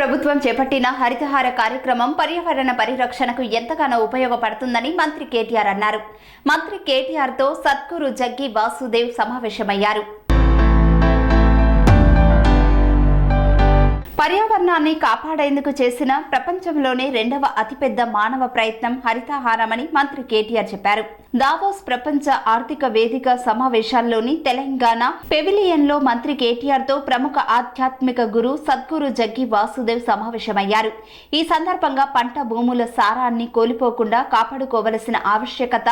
ప్రభుత్వం చేపట్టిన హరితహార కార్యక్రమం పర్యావరణ పరిరక్షణకు ఎంతగానో ఉపయోగపడుతుందని మంత్రి కేటీఆర్ అన్నారు. మంత్రి కేటీఆర్ తో సద్గురు జగ్గి వాసుదేవ్ సమావేశమయ్యారు. పర్యావరణాన్ని కాపాడేందుకు చేసిన ప్రపంచంలోనే రెండవ అతిపెద్ద మానవ ప్రయత్నం హరితహారమని మంత్రి కేటీఆర్ చెప్పారు. దావోస్ ప్రపంచ ఆర్థిక వేదిక సమావేశాల్లోని తెలంగాణ పెవిలియన్లో మంత్రి కేటీఆర్ తో ప్రముఖ ఆధ్యాత్మిక గురు సద్గురు జగ్గి వాసుదేవ్ సమావేశమయ్యారు. ఈ సందర్భంగా పంట భూముల సారాన్ని కోల్పోకుండా కాపాడుకోవలసిన ఆవశ్యకత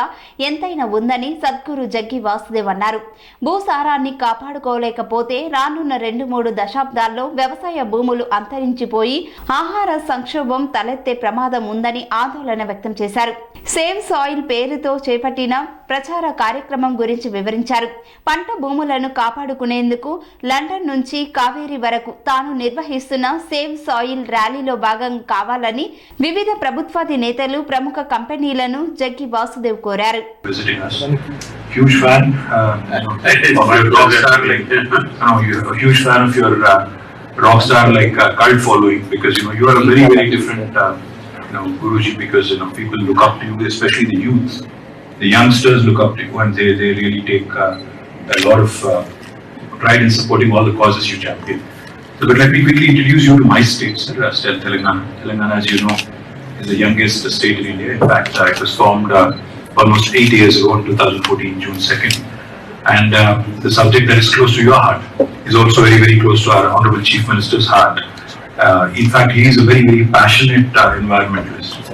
ఎంతైనా ఉందని సద్గురు జగ్గి వాసుదేవ్ అన్నారు. భూసారాన్ని కాపాడుకోలేకపోతే రానున్న 2-3 దశాబ్దాల్లో వ్యవసాయ భూములు అంతరించిపోయి ఆహార సంక్షోభం తలెత్తే ప్రమాదం ఉందని ఆందోళన వ్యక్తం చేశారు. సేవ్ సాయిల్ పేరుతో చేపట్టిన ప్రచార కార్యక్రమం గురించి వివరించారు. పంట భూములను కాపాడుకునేందుకు లండన్ నుంచి కావేరీ వరకు తాను నిర్వహిస్తున్న సేవ్ సాయిల్ ర్యాలీలో భాగం కావాలని వివిధ ప్రభుత్వాది నేతలు ప్రముఖ కంపెనీలను జగ్గి వాసుదేవ్ కోరారు. Rockstar like cult following, because you are a very different Guruji, because people look up to you, especially the youth, the youngsters look up to you, and they really take a lot of pride in supporting all the causes you champion. So, but let me quickly introduce you to my state, sir, Telangana. Telangana, as you know, is the youngest state in India. In fact, it was formed almost 8 years ago, in 2014, June 2nd. And the subject that is close to your heart is also very close to our Honorable Chief Minister's heart. In fact, he is a very passionate environmentalist,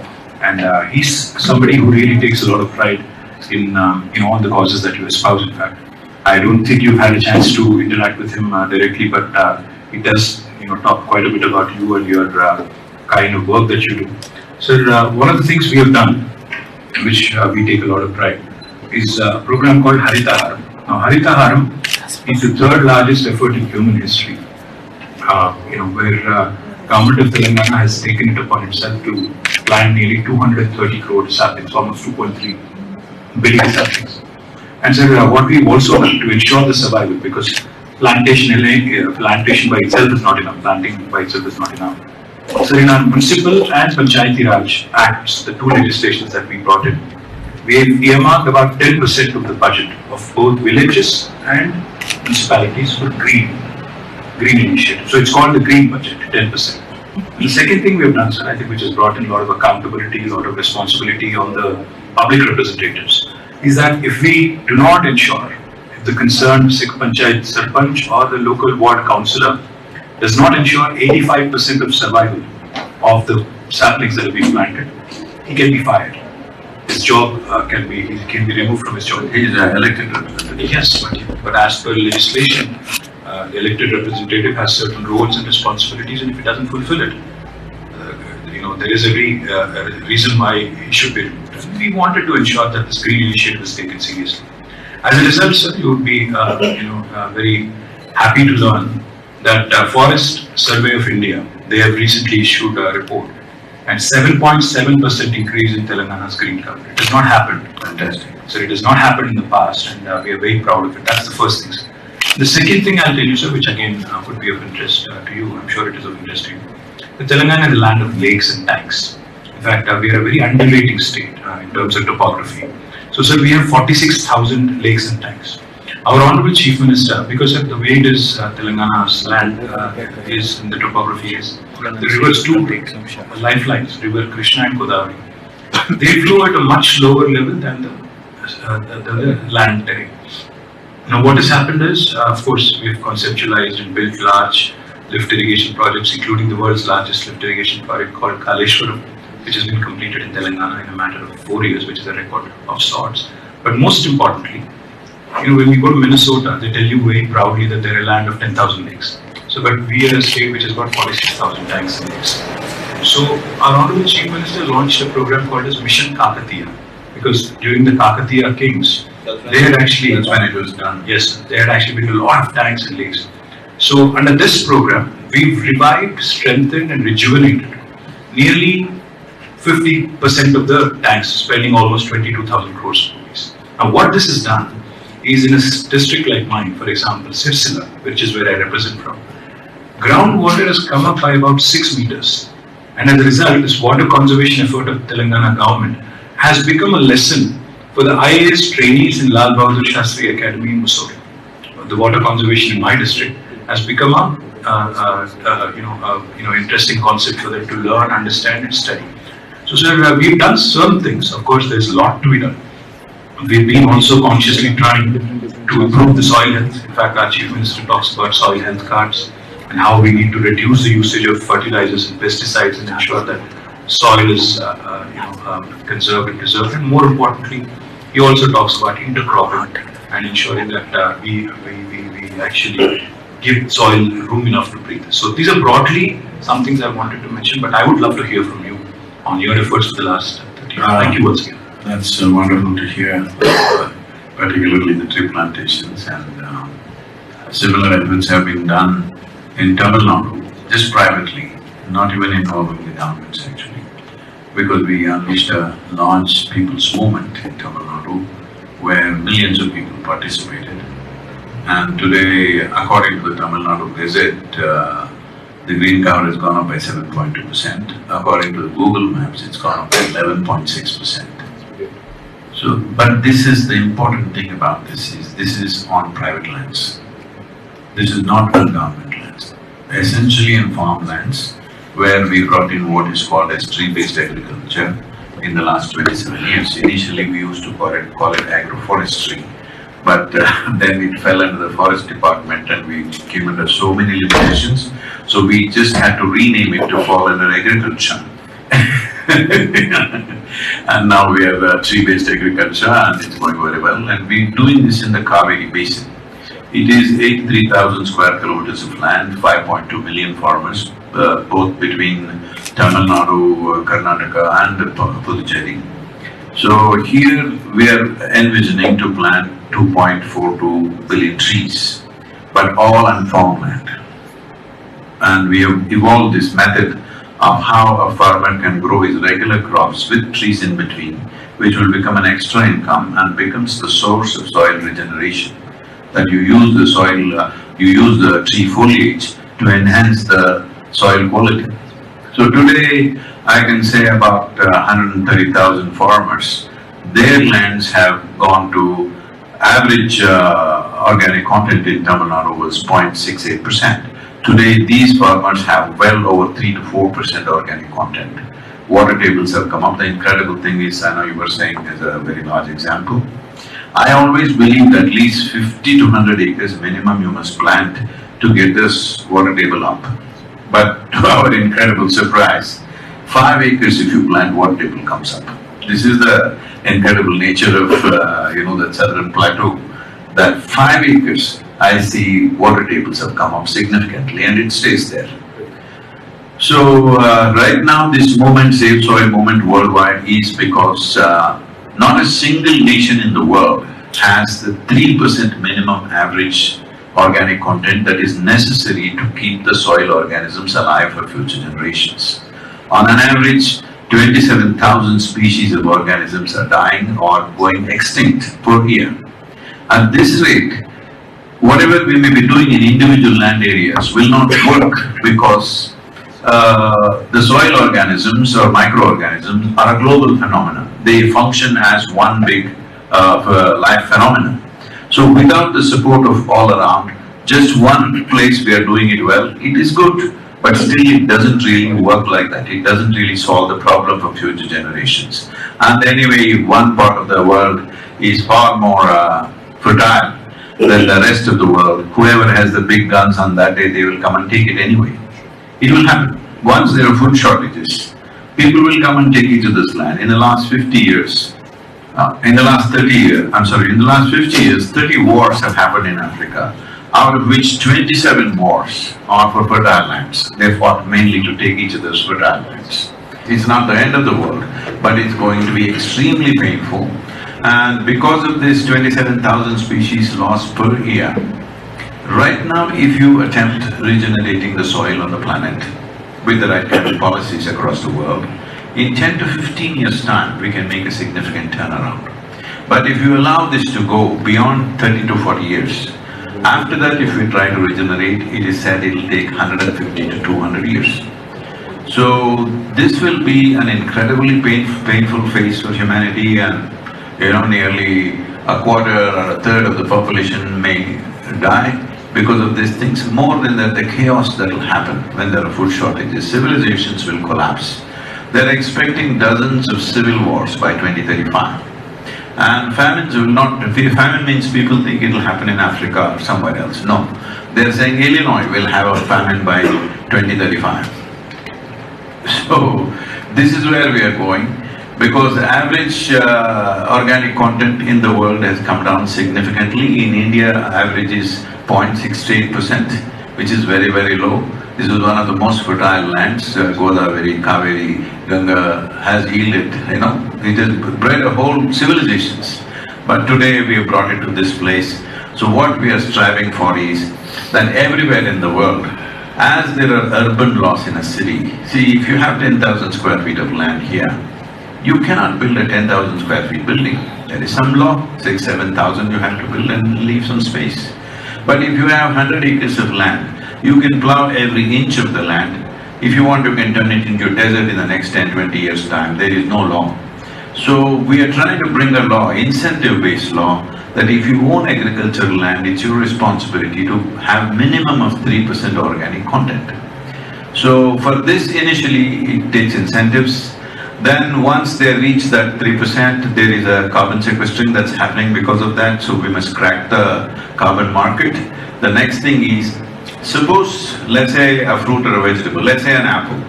and he's somebody who really takes a lot of pride in all the causes that you espouse. In fact, I don't think you've had a chance to interact with him directly, but he does talk quite a bit about you and your kind of work that you do. Sir, one of the things we have done, which we take a lot of pride, is a program called Haritaharam. Now, Haritaharam is the third largest effort in human history, where government of Telangana has taken it upon itself to plant nearly 230 crore saplings, almost 2.3 billion saplings. And sir, what we've also done to ensure the survival, because plantation by itself is not enough, planting by itself is not enough. So in our municipal and Panchayati Raj Acts, the two legislations that we brought in, we have earmarked about 10% of the budget of both villages and municipalities for green initiative. So it's called the green budget, 10%. The second thing we have done, sir, I think, which has brought in a lot of accountability, a lot of responsibility on the public representatives, is that if we do not ensure, if the concerned Sikh Panchayat Sarpanch or the local ward councillor does not ensure 85% of survival of the saplings that have been planted, he can be fired. His job can be removed from his job. He is an elected representative. Yes, but as per legislation, the elected representative has certain roles and responsibilities, and if he doesn't fulfill it, there is every reason why he should be removed. We wanted to ensure that this green initiative is taken seriously. As a result, sir, you would be very happy to learn that Forest Survey of India, they have recently issued a report, and 7.7% increase in Telangana's green cover. It has not happened. Fantastic. So it has not happened in the past, and we are very proud of it. That's the first thing, sir. The second thing I'll tell you, sir, which again could be of interest to you, I'm sure it is of interest to you. The Telangana is a land of lakes and tanks. In fact, we are a very undulating state in terms of topography. So, sir, we have 46,000 lakes and tanks. Our Honorable Chief Minister, because of the way it is, Telangana's land is in the topography is, the rivers do break, lifelines, river Krishna and Godavari. They flow at a much lower level than the land terrain. Now, what has happened is, of course, we have conceptualized and built large lift irrigation projects, including the world's largest lift irrigation project called Kaleshwaram, which has been completed in Telangana in a matter of 4 years, which is a record of sorts. But most importantly, when we go to Minnesota, they tell you very proudly that they're a land of 10,000 lakes. So, but we are a state which has got 46,000 tanks and lakes. So, our Honorable Chief Minister launched a program called as Mission Kakatiya, because during the Kakatiya kings, they had actually, when it was done, yes, they had actually built a lot of tanks and lakes. So, under this program, we've revived, strengthened, and rejuvenated nearly 50% of the tanks, spending almost 22,000 crores rupees. Now, what this has done is, in a district like mine, for example, Sirsila, which is where I represent from, groundwater has come up by about 6 meters. And as a result, this water conservation effort of Telangana government has become a lesson for the IAS trainees in Lal Bahadur Shastri Academy in Mussoorie. The water conservation in my district has become a interesting concept for them to learn, understand, and study. So, sir, we've done certain things. Of course, there's a lot to be done. We've been also consciously trying to improve the soil health. In fact, our Chief Minister talks about soil health cards and how we need to reduce the usage of fertilizers and pesticides and ensure that soil is conserved and preserved. And more importantly, he also talks about intercropping and ensuring that we actually give soil room enough to breathe. So these are broadly some things I wanted to mention, but I would love to hear from you on your efforts for the last 30 years. Thank you once again. That's wonderful to hear, particularly the tree plantations, and similar efforts have been done in Tamil Nadu, just privately, not even involving the governments actually, because we unleashed a large people's movement in Tamil Nadu where millions of people participated. And today, according to the Tamil Nadu Gazette, the green cover has gone up by 7.2%. According to the Google Maps, it's gone up by 11.6%. So, but this is the important thing about this is on private lands. This is not on government lands. Essentially in farmlands, where we brought in what is called as tree-based agriculture in the last 27 years. Initially, we used to call it agroforestry, but then it fell under the forest department and we came under so many limitations. So we just had to rename it to fall under agriculture. And now we have tree-based agriculture and it's going very well. And we're doing this in the Kaveri Basin. It is 83,000 square kilometers of land, 5.2 million farmers, both between Tamil Nadu, Karnataka and Puducherry. So here we are envisioning to plant 2.42 billion trees, but all on farmland. And we have evolved this method of how a farmer can grow his regular crops with trees in between, which will become an extra income and becomes the source of soil regeneration. That you use the soil, you use the tree foliage to enhance the soil quality. So today, I can say about 130,000 farmers, their lands have gone to average organic content in Tamil Nadu was 0.68%. Today, these farmers have well over 3 to 4% organic content. Water tables have come up. The incredible thing is, I know you were saying as a very large example, I always believed at least 50 to 100 acres minimum you must plant to get this water table up. But to our incredible surprise, 5 acres if you plant, water table comes up. This is the incredible nature of the southern plateau, that 5 acres I see water tables have come up significantly and it stays there. So right now this movement, Save Soil movement worldwide, is because not a single nation in the world has the 3% minimum average organic content that is necessary to keep the soil organisms alive for future generations. On an average, 27,000 species of organisms are dying or going extinct per year. At this rate, whatever we may be doing in individual land areas will not work because the soil organisms or microorganisms are a global phenomenon. They function as one big life phenomenon. So without the support of all around, just one place we are doing it well, it is good, but still it doesn't really work like that. It doesn't really solve the problem for future generations. And anyway, one part of the world is far more fertile than the rest of the world. Whoever has the big guns on that day, they will come and take it anyway. It will happen. Once there are food shortages, people will come and take each other's land. In the last 50 years, in the last 50 years, 30 wars have happened in Africa, out of which 27 wars are for fertile lands. They fought mainly to take each other's fertile lands. It's not the end of the world, but it's going to be extremely painful. And because of this 27,000 species lost per year, right now if you attempt regenerating the soil on the planet with the right kind of policies across the world, in 10 to 15 years' time, we can make a significant turnaround. But if you allow this to go beyond 30 to 40 years, After that, if we try to regenerate, it is said it will take 150 to 200 years. So this will be an incredibly painful phase for humanity, and nearly a quarter or a third of the population may die because of these things. More than that, the chaos that will happen when there are food shortages, civilizations will collapse. They're expecting dozens of civil wars by 2035. And famines will not… Famine means people think it will happen in Africa or somewhere else. No. They're saying Illinois will have a famine by 2035. So, this is where we are going, because the average organic content in the world has come down significantly. In India, average is 0.68%, which is very, very low. This is one of the most fertile lands. Godavari, Kaveri, Ganga has yielded, it has bred a whole civilizations. But today we have brought it to this place. So what we are striving for is that everywhere in the world, as there are urban laws in a city, see, if you have 10,000 square feet of land here, you cannot build a 10,000 square feet building. There is some law, 6,000–7,000 you have to build and leave some space. But if you have 100 acres of land, you can plow every inch of the land. If you want, you can turn it into a desert in the next 10–20 years' time. There is no law. So we are trying to bring a law, incentive-based law, that if you own agricultural land, it's your responsibility to have minimum of 3% organic content. So for this, initially it takes incentives. Then once they reach that 3%, there is a carbon sequestration that's happening because of that, so we must crack the carbon market. The next thing is, suppose, let's say a fruit or a vegetable, let's say an apple.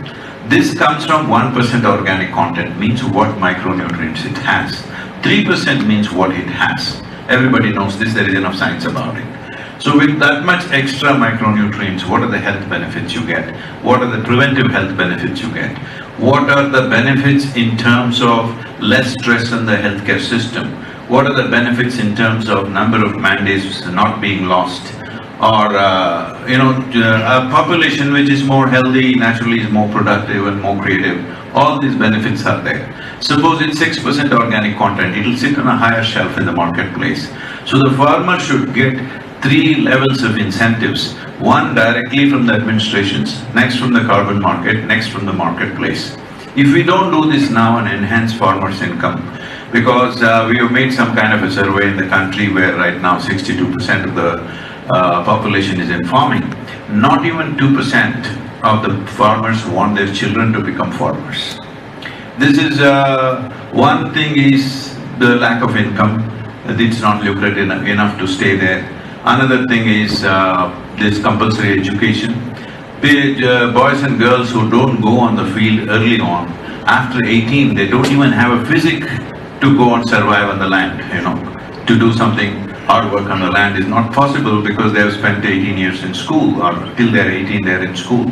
This comes from 1% organic content, means what micronutrients it has. 3% means what it has. Everybody knows this, there is enough science about it. So with that much extra micronutrients, what are the health benefits you get? What are the preventive health benefits you get? What are the benefits in terms of less stress on the healthcare system? What are the benefits in terms of number of man-days not being lost? Or, a population which is more healthy, naturally is more productive and more creative. All these benefits are there. Suppose it's 6% organic content, it will sit on a higher shelf in the marketplace. So the farmer should get 3 levels of incentives. One directly from the administrations, next from the carbon market, next from the marketplace. If we don't do this now and enhance farmers' income, because we have made some kind of a survey in the country where right now 62% of the population is in farming. Not even 2% of the farmers want their children to become farmers. This is one thing is the lack of income. It's not lucrative enough to stay there. Another thing is this compulsory education. Boys and girls who don't go on the field early on, after 18, they don't even have a physique to go and survive on the land, to do something hard work on the land is not possible because they have spent 18 years in school, or till they're 18 they're in school.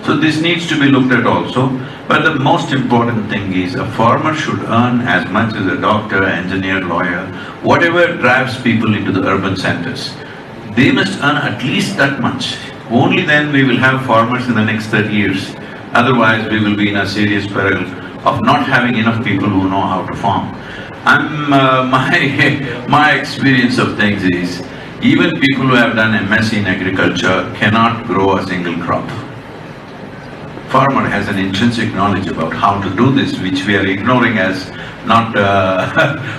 So this needs to be looked at also. But the most important thing is a farmer should earn as much as a doctor, engineer, lawyer, whatever drives people into the urban centers. They must earn at least that much. Only then we will have farmers in the next 30 years. Otherwise we will be in a serious peril of not having enough people who know how to farm. My experience of things is, even people who have done MSc in agriculture cannot grow a single crop. Farmer has an intrinsic knowledge about how to do this, which we are ignoring as not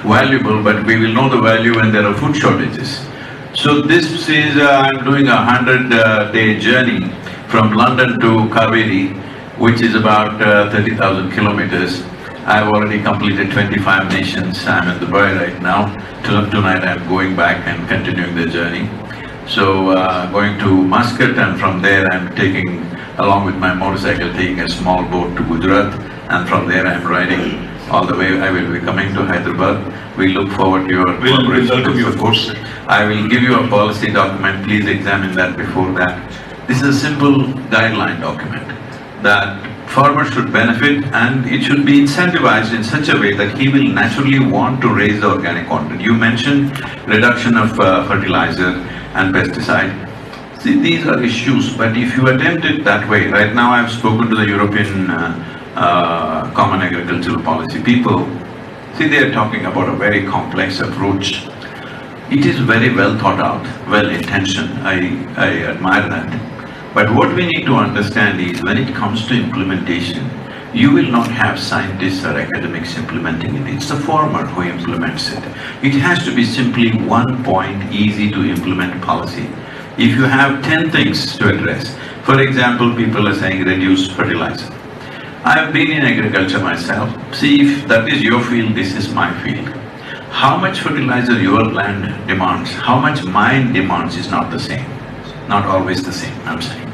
valuable, but we will know the value when there are food shortages. So this is, I'm doing a 100-day journey from London to Kaveri, which is about 30,000 kilometers. I've already completed 25 nations. I'm in Dubai right now. Tonight I'm going back and continuing the journey. So going to Muscat, and from there I'm taking, along with my motorcycle, taking a small boat to Gujarat, and from there I'm riding all the way. I will be coming to Hyderabad. We look forward to your We'll welcome you, of course. I will give you a policy document. Please examine that before that. This is a simple guideline document that farmers should benefit, and it should be incentivized in such a way that he will naturally want to raise the organic content. You mentioned reduction of fertilizer and pesticide. See, these are issues, but if you attempt it that way, right now I've spoken to the European Common Agricultural Policy people. See, they are talking about a very complex approach. It is very well thought out, well intentioned. I admire that. But what we need to understand is when it comes to implementation, you will not have scientists or academics implementing it. It's the farmer who implements it. It has to be simply one point, easy to implement policy. If you have 10 things to address, for example, people are saying reduce fertilizer. I have been in agriculture myself. See, if that is your field, this is my field. How much fertilizer your land demands, how much mine demands is not the same. Not always the same, I'm saying.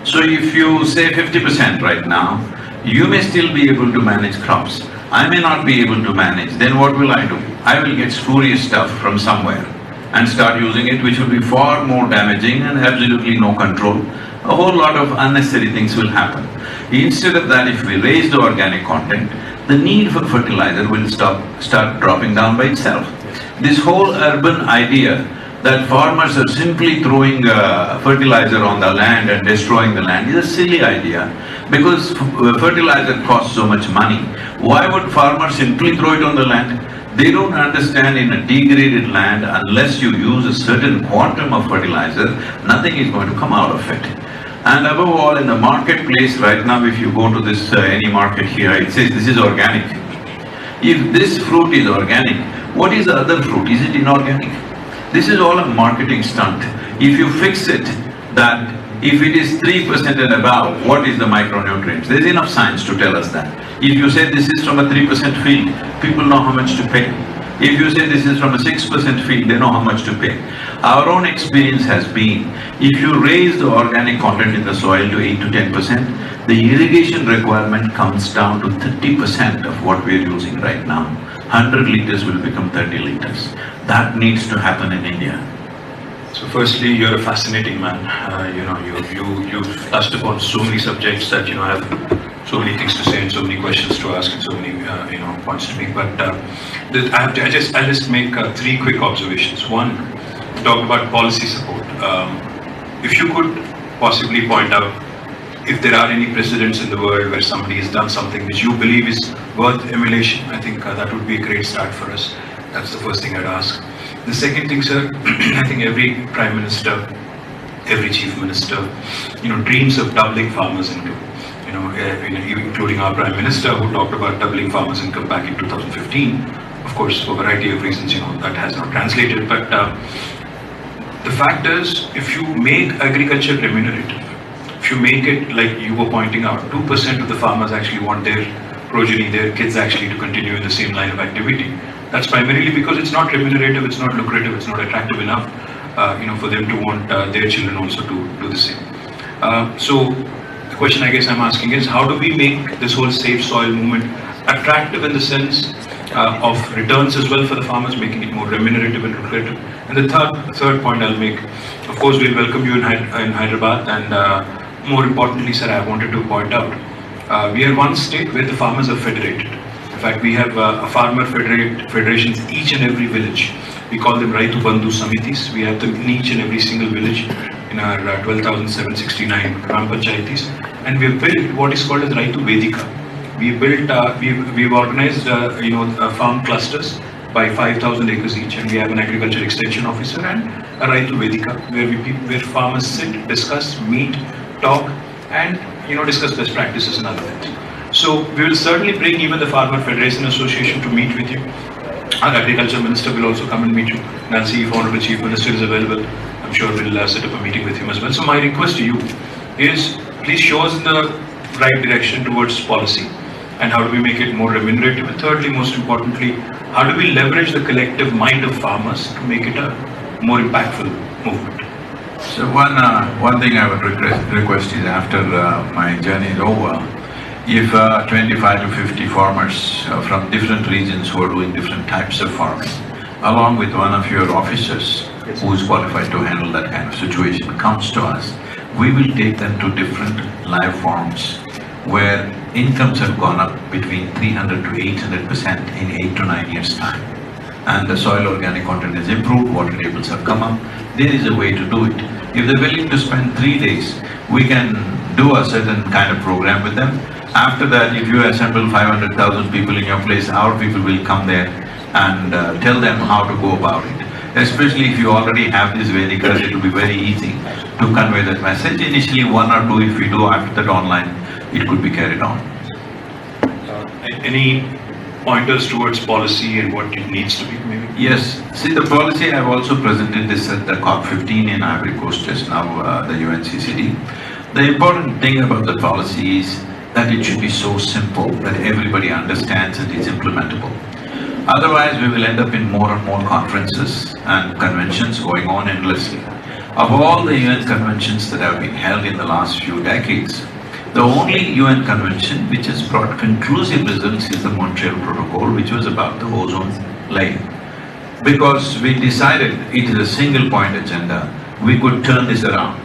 So if you say 50% right now, you may still be able to manage crops. I may not be able to manage. Then what will I do? I will get spurious stuff from somewhere and start using it, which will be far more damaging and absolutely no control. A whole lot of unnecessary things will happen. Instead of that, if we raise the organic content, the need for fertilizer will start dropping down by itself. This whole urban idea that farmers are simply throwing fertilizer on the land and destroying the land is a silly idea, because fertilizer costs so much money. Why would farmers simply throw it on the land? They don't understand in a degraded land, unless you use a certain quantum of fertilizer, nothing is going to come out of it. And above all, in the marketplace right now, if you go to this any market here, it says this is organic. If this fruit is organic, what is the other fruit? Is it inorganic? This is all a marketing stunt. If you fix it that if it is 3% and above, what is the micronutrients? There's enough science to tell us that. If you say this is from a 3% field, people know how much to pay. If you say this is from a 6% field, they know how much to pay. Our own experience has been, if you raise the organic content in the soil to 8 to 10%, the irrigation requirement comes down to 30% of what we're using right now. 100 liters will become 30 liters. That needs to happen in India. So firstly, you're a fascinating man. You've touched upon so many subjects that I have so many things to say and so many questions to ask and so many points to make. But I'll just make three quick observations. One, talk about policy support. If you could possibly point out if there are any precedents in the world where somebody has done something which you believe is worth emulation, I think that would be a great start for us. That's the first thing I'd ask. The second thing, sir, I think every Prime Minister, every Chief Minister, dreams of doubling farmers' income. Including our Prime Minister, who talked about doubling farmers' income back in 2015. Of course, for a variety of reasons, that has not translated. But the fact is, if you make agriculture remunerative, if you make it like you were pointing out, 2% of the farmers actually want their progeny, their kids actually to continue in the same line of activity. That's primarily because it's not remunerative, it's not lucrative, it's not attractive enough, for them to want their children also to do the same. So the question I guess I'm asking is, how do we make this whole safe soil movement attractive in the sense of returns as well for the farmers, making it more remunerative and lucrative? And the third point I'll make, of course, we'll welcome you in Hyderabad, and more importantly, sir, I wanted to point out, we are one state where the farmers are federated. In fact, we have farmer federations each and every village. We call them Raitu Bandhu Samitis. We have them in each and every single village in our 12,769 Gram Panchayatis. And we've built what is called as Raitu Vedika. We've organized farm clusters by 5,000 acres each, and we have an agriculture extension officer and a Raitu Vedika where farmers sit, discuss, meet, talk, and discuss best practices and other things. So we will certainly bring even the Farmer Federation Association to meet with you. Our Agriculture Minister will also come and meet you. And I'll see if Honorable Chief Minister is available. I'm sure we'll set up a meeting with him as well. So my request to you is, please show us in the right direction towards policy. And how do we make it more remunerative? And thirdly, most importantly, how do we leverage the collective mind of farmers to make it a more impactful movement? So one thing I would request is, after my journey is over, if 25 to 50 farmers from different regions who are doing different types of farming, along with one of your officers who is qualified to handle that kind of situation, comes to us, we will take them to different live farms where incomes have gone up between 300 to 800% in 8 to 9 years' time. And the soil organic content has improved, water tables have come up. There is a way to do it. If they're willing to spend 3 days, we can do a certain kind of program with them. After that, if you assemble 500,000 people in your place, our people will come there and tell them how to go about it. Especially if you already have these Vedikas, it will be very easy to convey that message. Initially, one or two, if we do after that online, it could be carried on. Any pointers towards policy and what it needs to be, maybe? Yes. See, the policy, I have also presented this at the COP15 in Ivory Coast just now, the UNCCD. The important thing about the policy is that it should be so simple that everybody understands and is implementable. Otherwise, we will end up in more and more conferences and conventions going on endlessly. Of all the UN conventions that have been held in the last few decades, the only UN convention which has brought conclusive results is the Montreal Protocol, which was about the ozone layer. Because we decided it is a single point agenda, we could turn this around.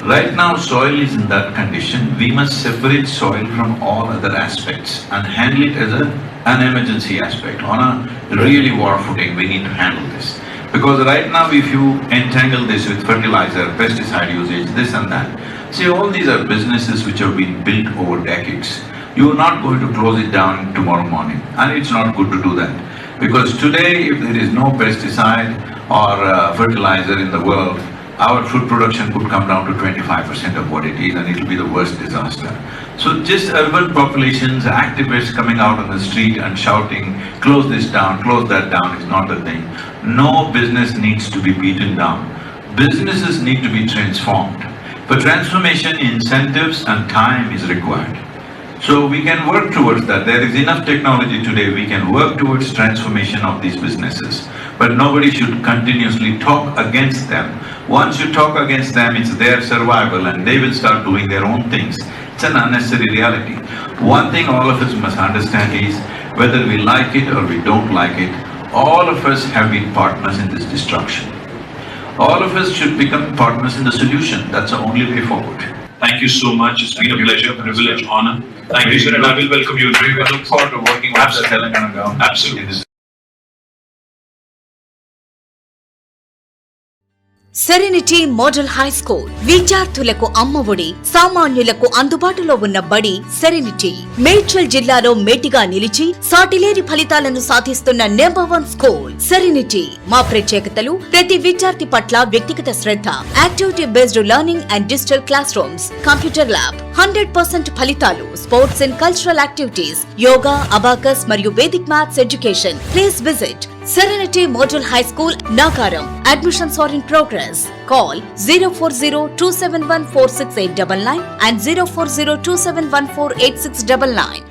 Right now, soil is in that condition. We must separate soil from all other aspects and handle it as an emergency aspect. On a really war footing, we need to handle this. Because right now, if you entangle this with fertilizer, pesticide usage, this and that, see, all these are businesses which have been built over decades. You are not going to close it down tomorrow morning, and it's not good to do that. Because today, if there is no pesticide or fertilizer in the world, our food production could come down to 25% of what it is, and it will be the worst disaster. So just urban populations, activists coming out on the street and shouting, close this down, close that down, is not the thing. No business needs to be beaten down. Businesses need to be transformed. For transformation, incentives and time is required. So we can work towards that. There is enough technology today, we can work towards transformation of these businesses. But nobody should continuously talk against them. Once you talk against them, it's their survival and they will start doing their own things. It's an unnecessary reality. One thing all of us must understand is, whether we like it or we don't like it, all of us have been partners in this destruction. All of us should become partners in the solution. That's the only way forward. Thank you so much. It's been a pleasure, privilege, honor. Thank you, sir, and I will welcome you. We look forward to working with the Telangana government. Absolutely. Serenity model high school విద్యార్థులకు అమ్మఒడి, సామాన్యులకు అందుబాటులో ఉన్న బడి serenity. Medchal జిల్లాలో మేటిగా నిలిచి సాటిలేని ఫలితాలను సాధిస్తున్న #1 స్కూల్ సెరెనిటీ. మా ప్రత్యేకతలు: ప్రతి విద్యార్థి పట్ల వ్యక్తిగత శ్రద్ధ, activity based learning and digital classrooms, computer lab, 100% ఫలితాలు, sports and cultural activities, yoga, abacus మరియు Vedic maths education. Please visit Serenity Model High School, Nagaram. Admissions are in progress. Call 040-271-46899 and 040-271-48699.